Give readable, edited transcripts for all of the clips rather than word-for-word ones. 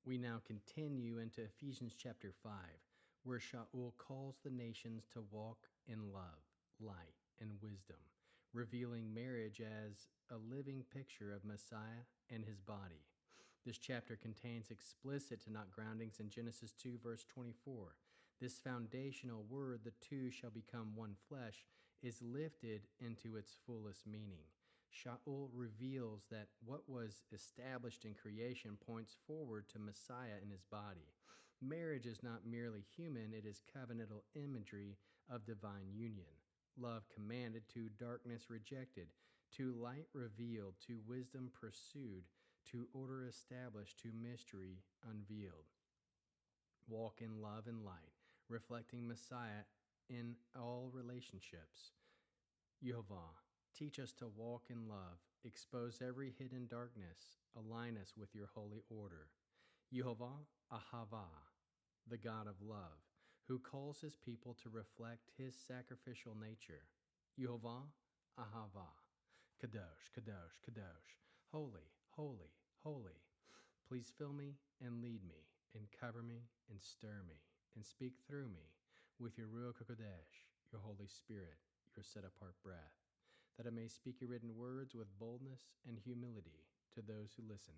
We now continue into Ephesians chapter 5, where Shaul calls the nations to walk in love, light, and wisdom, revealing marriage as a living picture of Messiah and his body. This chapter contains explicit to not groundings in Genesis 2, verse 24. This foundational word, the two shall become one flesh, is lifted into its fullest meaning. Shaul reveals that what was established in creation points forward to Messiah and his body. Marriage is not merely human, it is covenantal imagery of divine union. Love commanded, to darkness rejected, to light revealed, to wisdom pursued, to order established, to mystery unveiled. Walk in love and light, reflecting Messiah in all relationships. Yehovah, teach us to walk in love, expose every hidden darkness, align us with your holy order. Yehovah, Ahava, the God of love, who calls his people to reflect his sacrificial nature. Yehovah, Ahava, Kadosh, Kadosh, Kadosh, holy, holy, holy. Please fill me and lead me, and cover me and stir me, and speak through me with your Ruach HaKodesh, your Holy Spirit, your set-apart breath, that I may speak your written words with boldness and humility to those who listen.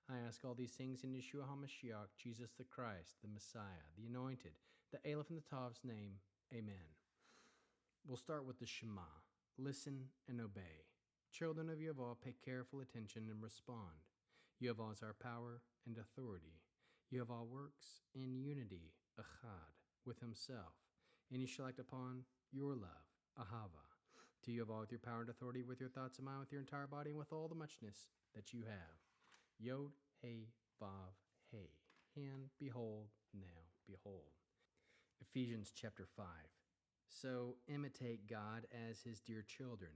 I ask all these things in Yeshua HaMashiach, Jesus the Christ, the Messiah, the Anointed, the Aleph and the Tav's name. Amen. We'll start with the Shema. Listen and obey. Children of Yehovah, pay careful attention and respond. Yehovah is our power and authority. Yehovah works in unity, echad, with himself, and you shall act upon your love, ahava, to Yehovah with your power and authority, with your thoughts and mind, with your entire body, and with all the muchness that you have. Yod, Hey, Vav, Hey. And behold, now behold. Ephesians chapter 5. So imitate God as his dear children,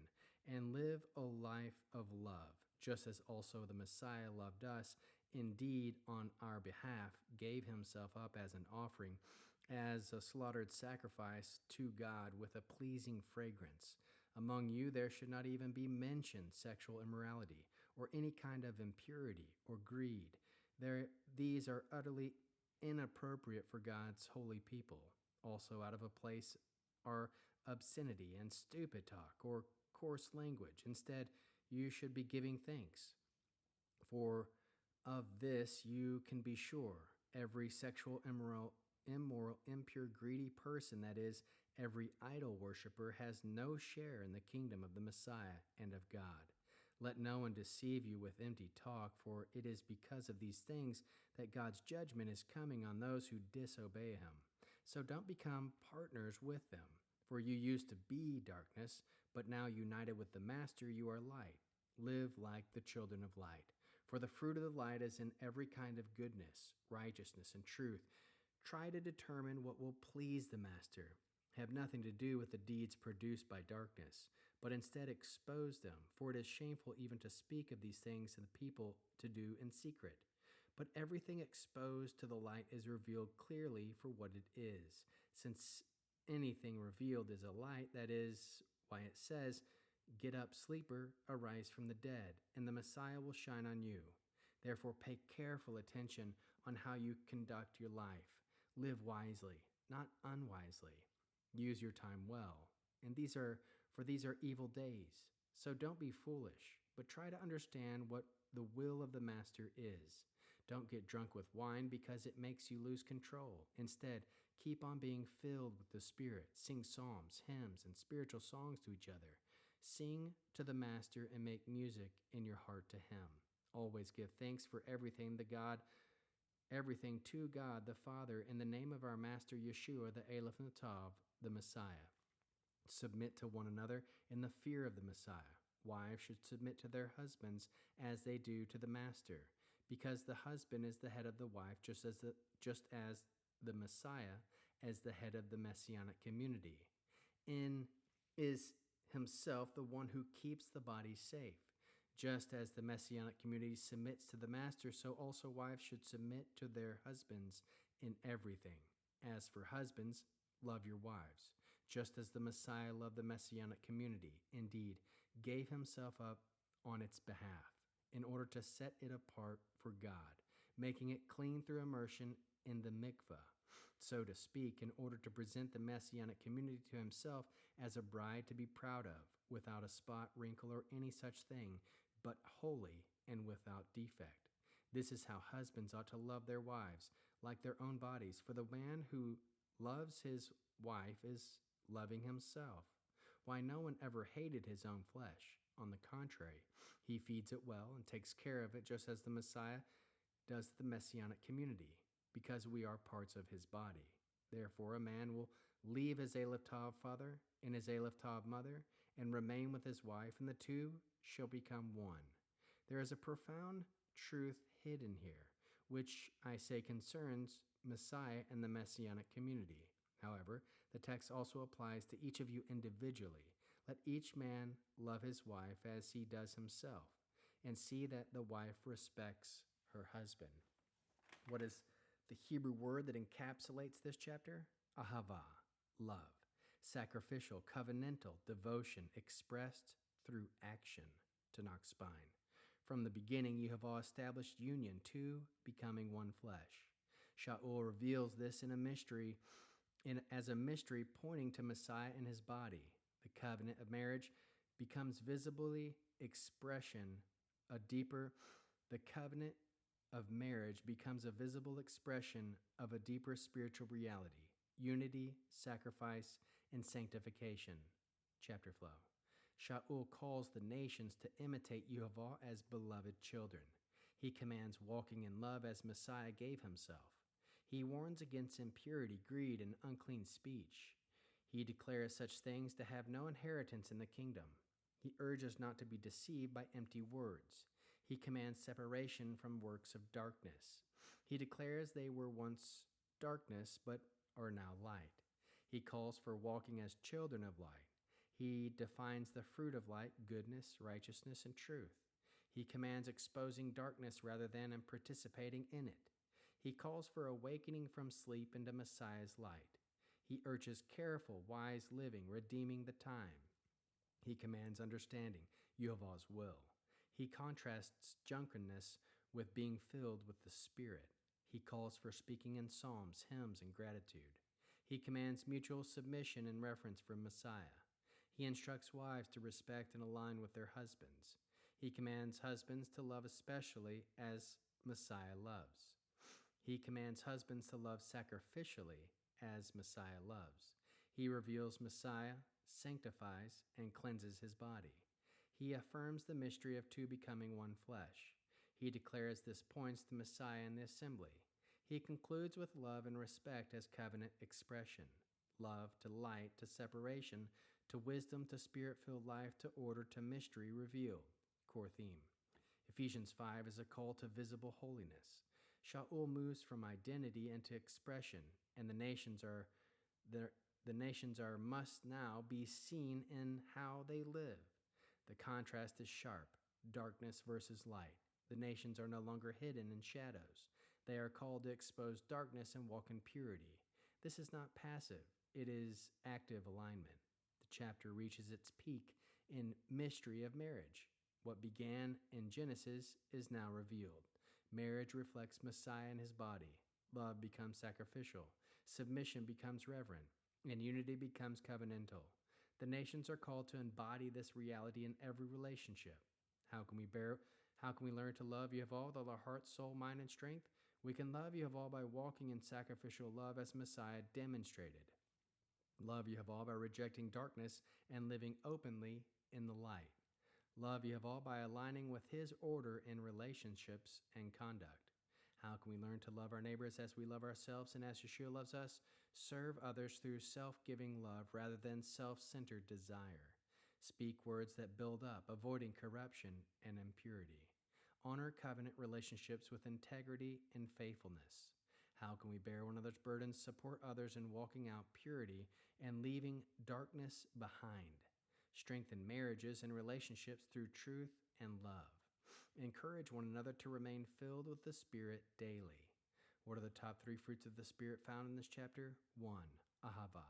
and live a life of love, just as also the Messiah loved us, indeed on our behalf gave himself up as an offering, as a slaughtered sacrifice to God with a pleasing fragrance. Among you there should not even be mentioned sexual immorality, or any kind of impurity or greed. These are utterly inappropriate for God's holy people. Also out of a place are obscenity and stupid talk or coarse language. Instead, you should be giving thanks. For of this you can be sure, every sexual immoral, impure, greedy person, that is, every idol worshiper, has no share in the kingdom of the Messiah and of God. Let no one deceive you with empty talk, for it is because of these things that God's judgment is coming on those who disobey him. So don't become partners with them, for you used to be darkness, but now united with the Master you are light. Live like the children of light. For the fruit of the light is in every kind of goodness, righteousness, and truth. Try to determine what will please the Master. Have nothing to do with the deeds produced by darkness, but instead expose them, for it is shameful even to speak of these things to the people to do in secret. But everything exposed to the light is revealed clearly for what it is. Since anything revealed is a light, that is why it says, "Get up, sleeper, arise from the dead, and the Messiah will shine on you." Therefore pay careful attention on how you conduct your life. Live wisely, not unwisely. Use your time well, and these are evil days. So don't be foolish, but try to understand what the will of the Master is. Don't get drunk with wine, because it makes you lose control. Instead, keep on being filled with the Spirit. Sing psalms, hymns, and spiritual songs to each other. Sing to the Master and make music in your heart to him. Always give thanks for everything to God the Father, in the name of our Master Yeshua, the Aleph and the Tav, the Messiah. Submit to one another in the fear of the Messiah. Wives should submit to their husbands as they do to the Master, because the husband is the head of the wife, just as the Messiah as the head of the Messianic community, is himself the one who keeps the body safe. Just as the Messianic community submits to the Master, so also wives should submit to their husbands in everything. As for husbands, love your wives, just as the Messiah loved the Messianic community, indeed, gave himself up on its behalf, in order to set it apart for God, making it clean through immersion in the mikveh, so to speak, in order to present the Messianic community to himself as a bride to be proud of, without a spot, wrinkle, or any such thing, but holy and without defect. This is how husbands ought to love their wives, like their own bodies. For the man who loves his wife is loving himself. Why, no one ever hated his own flesh. On the contrary, he feeds it well and takes care of it, just as the Messiah does the Messianic community, because we are parts of his body. Therefore, a man will leave his Aleph Tav father and his Aleph Tav mother, and remain with his wife, and the two shall become one. There is a profound truth hidden here, which I say concerns Messiah and the Messianic community. However, the text also applies to each of you individually. Let each man love his wife as he does himself, and see that the wife respects her husband. What is the Hebrew word that encapsulates this chapter? Ahava, love. Sacrificial, covenantal, devotion expressed through action, Tanakh spine. From the beginning, Yehovah established union, two becoming one flesh. Shaul reveals this in a mystery, as a mystery pointing to Messiah and his body. The covenant of marriage becomes visibly expression, the covenant of marriage becomes a visible expression of a deeper spiritual reality: unity, sacrifice, and sanctification. Chapter flow. Shaul calls the nations to imitate Yehovah as beloved children. He commands walking in love as Messiah gave himself. He warns against impurity, greed, and unclean speech. He declares such things to have no inheritance in the kingdom. He urges not to be deceived by empty words. He commands separation from works of darkness. He declares they were once darkness, but are now light. He calls for walking as children of light. He defines the fruit of light: goodness, righteousness, and truth. He commands exposing darkness rather than participating in it. He calls for awakening from sleep into Messiah's light. He urges careful, wise living, redeeming the time. He commands understanding, Yehovah's will. He contrasts drunkenness with being filled with the Spirit. He calls for speaking in psalms, hymns, and gratitude. He commands mutual submission in reference for Messiah. He instructs wives to respect and align with their husbands. He commands husbands to love especially as Messiah loves. He commands husbands to love sacrificially as Messiah loves. He reveals Messiah, sanctifies, and cleanses his body. He affirms the mystery of two becoming one flesh. He declares this points to Messiah in the assembly. He concludes with love and respect as covenant expression. Love to light, to separation, to wisdom, to spirit-filled life, to order, to mystery revealed. Core theme. Ephesians 5 is a call to visible holiness. Shaul moves from identity into expression, and the nations are must now be seen in how they live. The contrast is sharp: darkness versus light. The nations are no longer hidden in shadows. They are called to expose darkness and walk in purity. This is not passive, it is active alignment. The chapter reaches its peak in mystery of marriage. What began in Genesis is now revealed. Marriage reflects Messiah and his body. Love becomes sacrificial. Submission becomes reverent. And unity becomes covenantal. The nations are called to embody this reality in every relationship. How can we learn to love Yehovah with all our heart, soul, mind, and strength? We can love Yehovah by walking in sacrificial love as Messiah demonstrated. Love Yehovah by rejecting darkness and living openly in the light. Love Yehovah by aligning with his order in relationships and conduct. How can we learn to love our neighbors as we love ourselves and as Yeshua loves us? Serve others through self-giving love rather than self-centered desire. Speak words that build up, avoiding corruption and impurity. Honor covenant relationships with integrity and faithfulness. How can we bear one another's burdens, support others in walking out purity and leaving darkness behind? Strengthen marriages and relationships through truth and love. Encourage one another to remain filled with the Spirit daily. What are the top 3 fruits of the Spirit found in this chapter? 1. Ahava.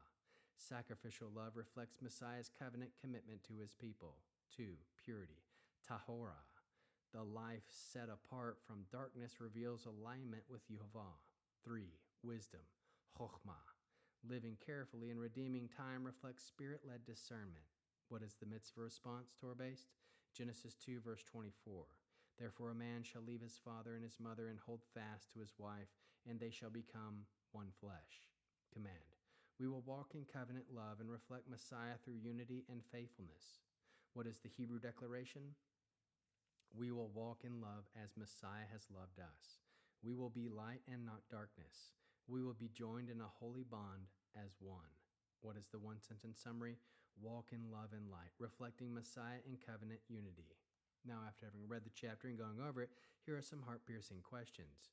Sacrificial love reflects Messiah's covenant commitment to his people. 2. Purity. Tahora. The life set apart from darkness reveals alignment with Yehovah. 3. Wisdom, chokhmah. Living carefully and redeeming time reflects spirit-led discernment. What is the mitzvah response, Torah-based? Genesis 2, verse 24. Therefore a man shall leave his father and his mother and hold fast to his wife, and they shall become one flesh. Command. We will walk in covenant love and reflect Messiah through unity and faithfulness. What is the Hebrew declaration? We will walk in love as Messiah has loved us. We will be light and not darkness. We will be joined in a holy bond as one. What is the one-sentence summary? Walk in love and light, reflecting Messiah in covenant unity. Now, after having read the chapter and going over it, here are some heart-piercing questions.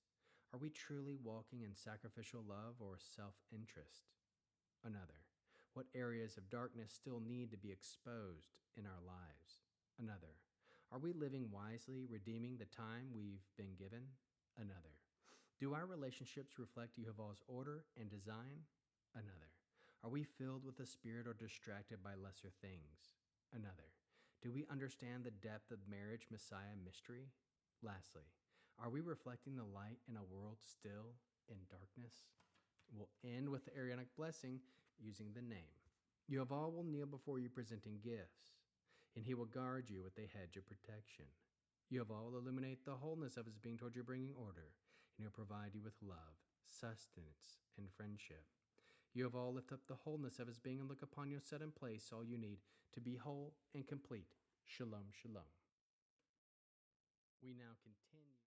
Are we truly walking in sacrificial love or self-interest? Another. What areas of darkness still need to be exposed in our lives? Another. Are we living wisely, redeeming the time we've been given? Another. Do our relationships reflect Yehovah's order and design? Another. Are we filled with the Spirit or distracted by lesser things? Another. Do we understand the depth of marriage Messiah mystery? Lastly, are we reflecting the light in a world still in darkness? We'll end with the Aaronic blessing using the name. Yehovah will kneel before you presenting gifts, and he will guard you with a hedge of protection. Yehovah will illuminate the wholeness of his being toward your bringing order, and he'll provide you with love, sustenance, and friendship. Yehovah will lift up the wholeness of his being and look upon you, set in place all you need to be whole and complete. Shalom, shalom. We now continue.